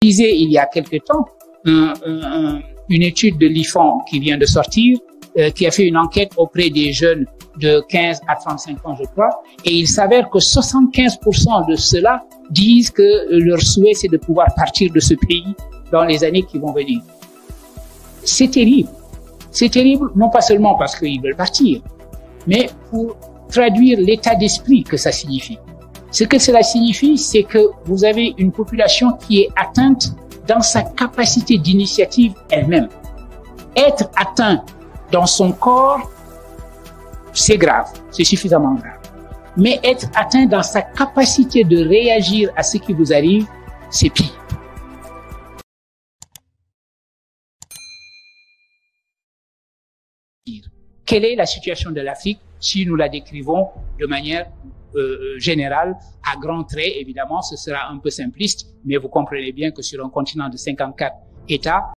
disais il y a quelque temps une étude de l'IFON qui vient de sortir, qui a fait une enquête auprès des jeunes de 15 à 35 ans, je crois, et il s'avère que 75% de ceux-là disent que leur souhait, c'est de pouvoir partir de ce pays dans les années qui vont venir. C'est terrible. C'est terrible, non pas seulement parce qu'ils veulent partir, mais pour traduire l'état d'esprit que ça signifie. Ce que cela signifie, c'est que vous avez une population qui est atteinte dans sa capacité d'initiative elle-même. Être atteint dans son corps, c'est grave, c'est suffisamment grave. Mais être atteint dans sa capacité de réagir à ce qui vous arrive, c'est pire. Quelle est la situation de l'Afrique si nous la décrivons de manière générale, à grands traits, évidemment, ce sera un peu simpliste, mais vous comprenez bien que sur un continent de 54 États,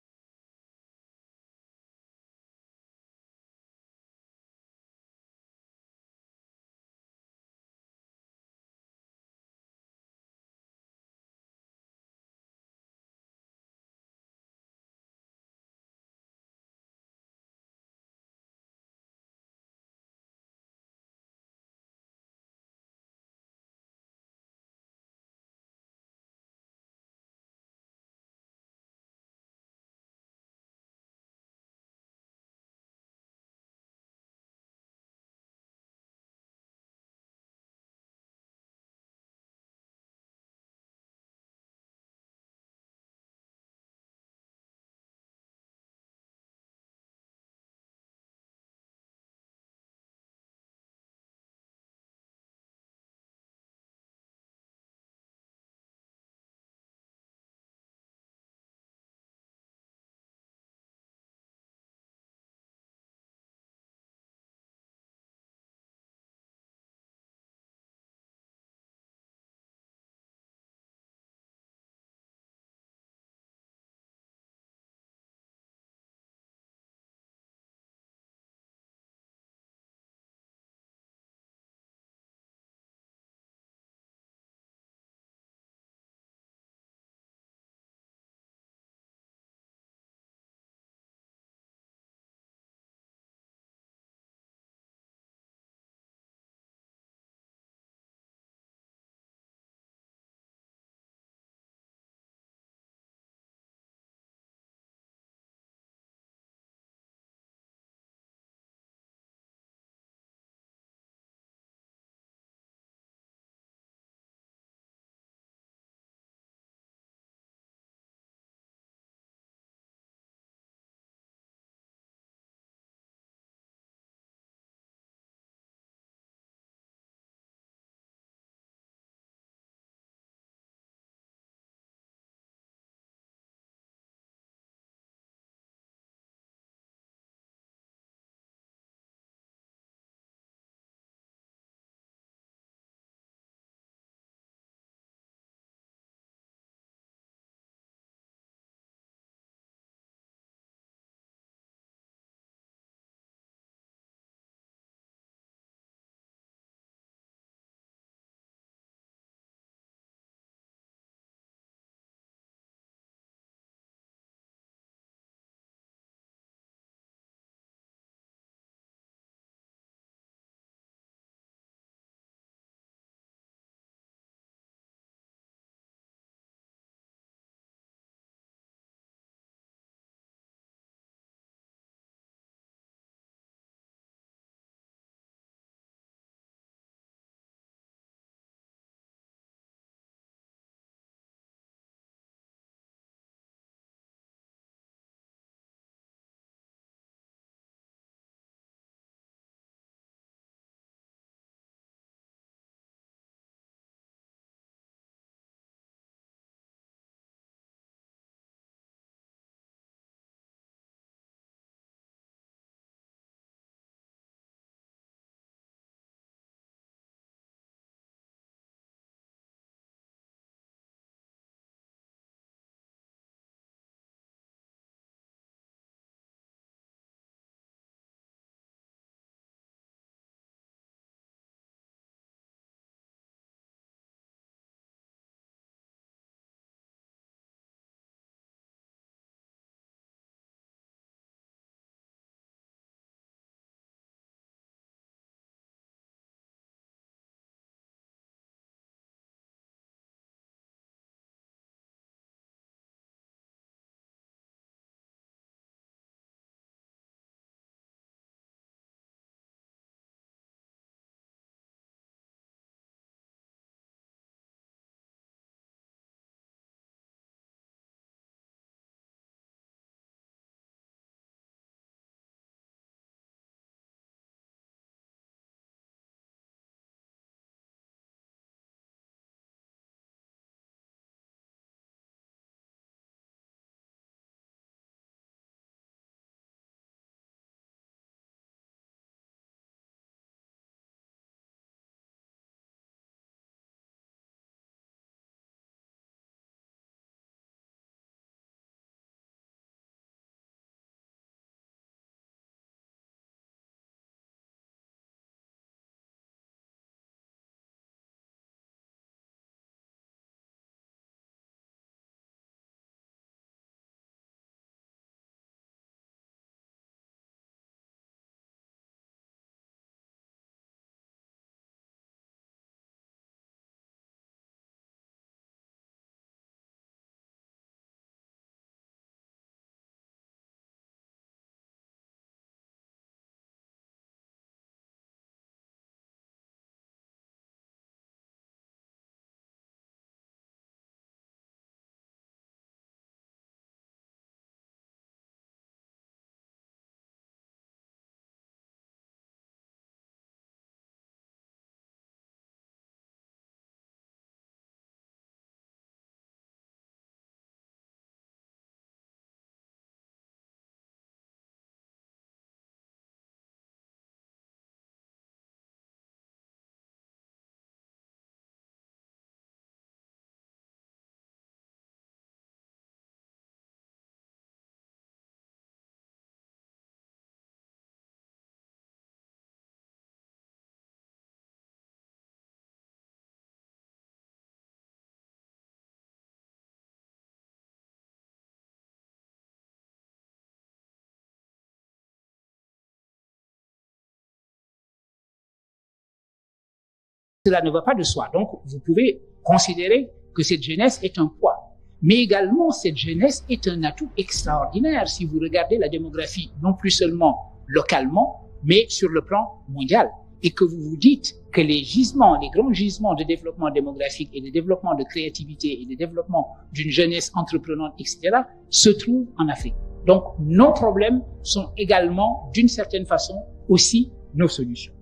Cela ne va pas de soi. Donc, vous pouvez considérer que cette jeunesse est un poids. Mais également, cette jeunesse est un atout extraordinaire si vous regardez la démographie, non plus seulement localement, mais sur le plan mondial. Et que vous vous dites que les gisements, les grands gisements de développement démographique et de développement de créativité et de développement d'une jeunesse entreprenante, etc., se trouvent en Afrique. Donc, nos problèmes sont également, d'une certaine façon, aussi nos solutions.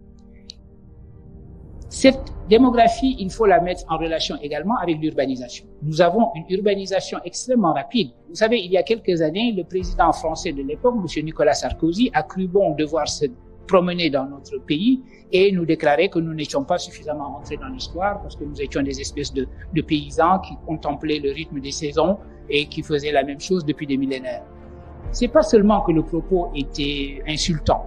Cette démographie, il faut la mettre en relation également avec l'urbanisation. Nous avons une urbanisation extrêmement rapide. Vous savez, il y a quelques années, le président français de l'époque, M. Nicolas Sarkozy, a cru bon devoir se promener dans notre pays et nous déclarer que nous n'étions pas suffisamment entrés dans l'histoire parce que nous étions des espèces de paysans qui contemplaient le rythme des saisons et qui faisaient la même chose depuis des millénaires. C'est pas seulement que le propos était insultant,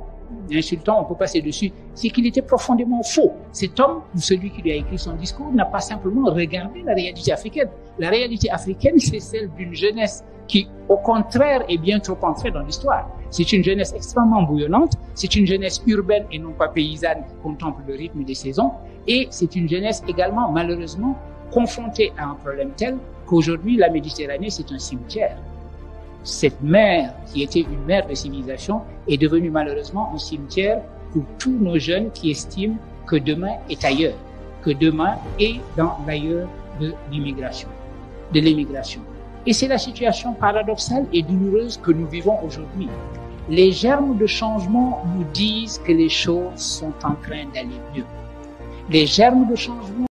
on peut passer dessus, c'est qu'il était profondément faux. Cet homme, ou celui qui lui a écrit son discours, n'a pas simplement regardé la réalité africaine. La réalité africaine, c'est celle d'une jeunesse qui, au contraire, est bien trop entrée dans l'histoire. C'est une jeunesse extrêmement bouillonnante, c'est une jeunesse urbaine et non pas paysanne qui contemple le rythme des saisons, et c'est une jeunesse également, malheureusement, confrontée à un problème tel qu'aujourd'hui, la Méditerranée, c'est un cimetière. Cette mer, qui était une mer de civilisation, est devenue malheureusement un cimetière pour tous nos jeunes qui estiment que demain est ailleurs, que demain est dans l'ailleurs de l'immigration, de l'émigration. Et c'est la situation paradoxale et douloureuse que nous vivons aujourd'hui. Les germes de changement nous disent que les choses sont en train d'aller mieux. Les germes de changement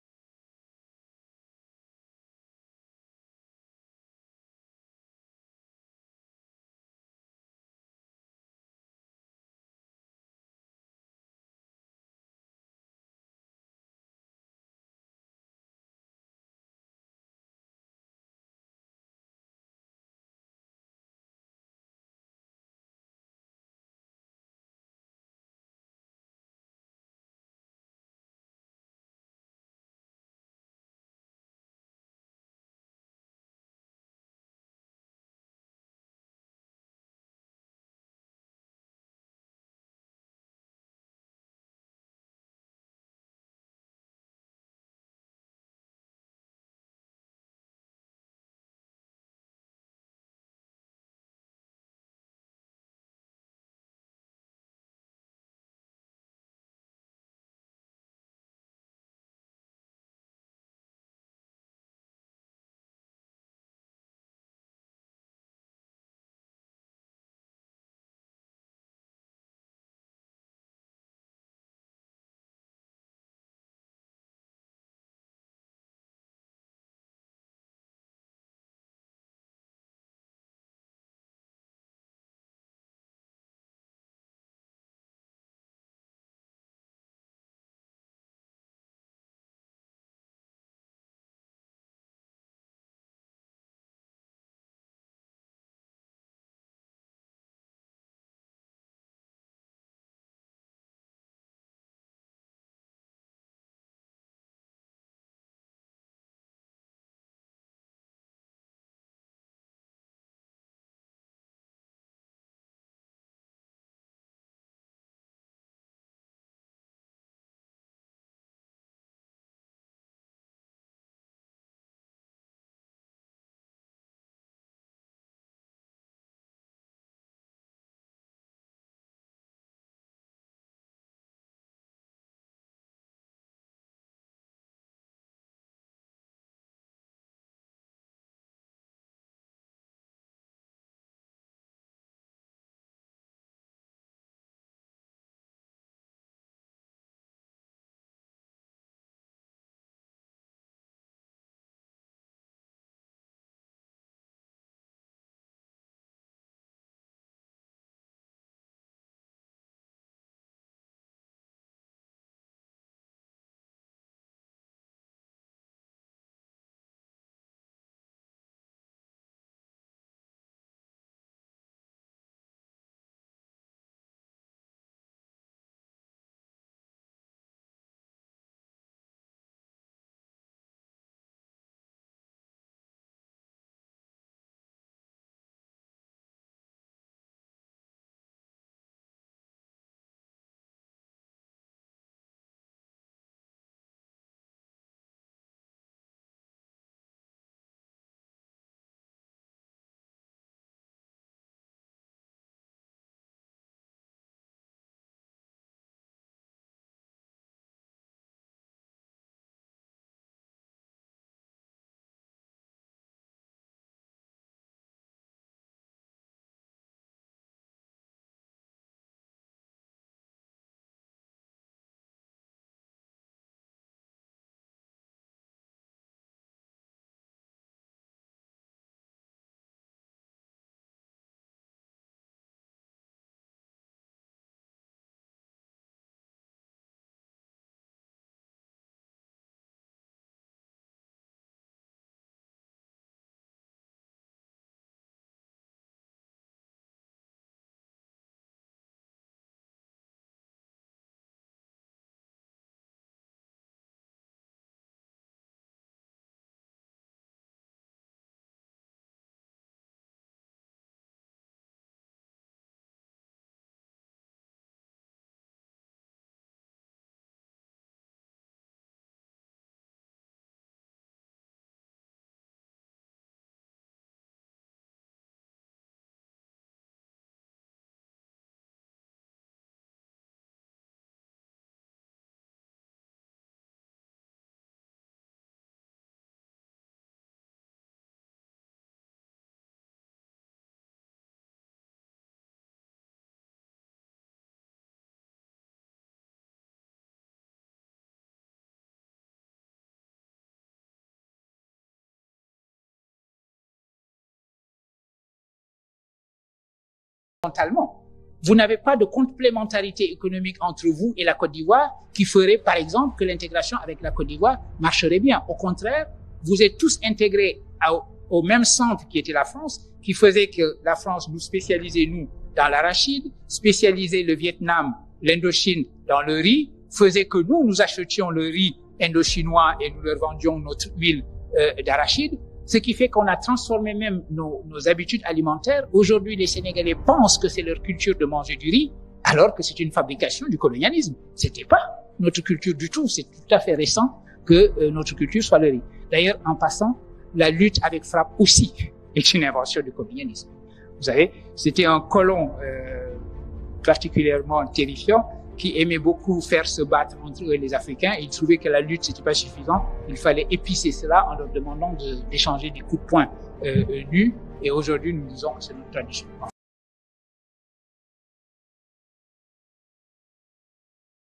horizontalement. Vous n'avez pas de complémentarité économique entre vous et la Côte d'Ivoire qui ferait, par exemple, que l'intégration avec la Côte d'Ivoire marcherait bien. Au contraire, vous êtes tous intégrés au même centre qui était la France, qui faisait que la France nous spécialisait, nous, dans l'arachide, spécialisait le Vietnam, l'Indochine dans le riz, faisait que nous achetions le riz indo-chinois et nous leur vendions notre huile d'arachide, ce qui fait qu'on a transformé même nos habitudes alimentaires. Aujourd'hui, les Sénégalais pensent que c'est leur culture de manger du riz, alors que c'est une fabrication du colonialisme. C'était pas notre culture du tout. C'est tout à fait récent que notre culture soit le riz. D'ailleurs, en passant, la lutte avec frappe aussi est une invention du colonialisme. Vous savez, c'était un colon particulièrement terrifiant qui aimait beaucoup faire se battre entre eux et les Africains. Et il trouvait que la lutte, c'était pas suffisant. Il fallait épicer cela en leur demandant d'échanger des coups de poing nus. Et aujourd'hui, nous disons que c'est notre tradition.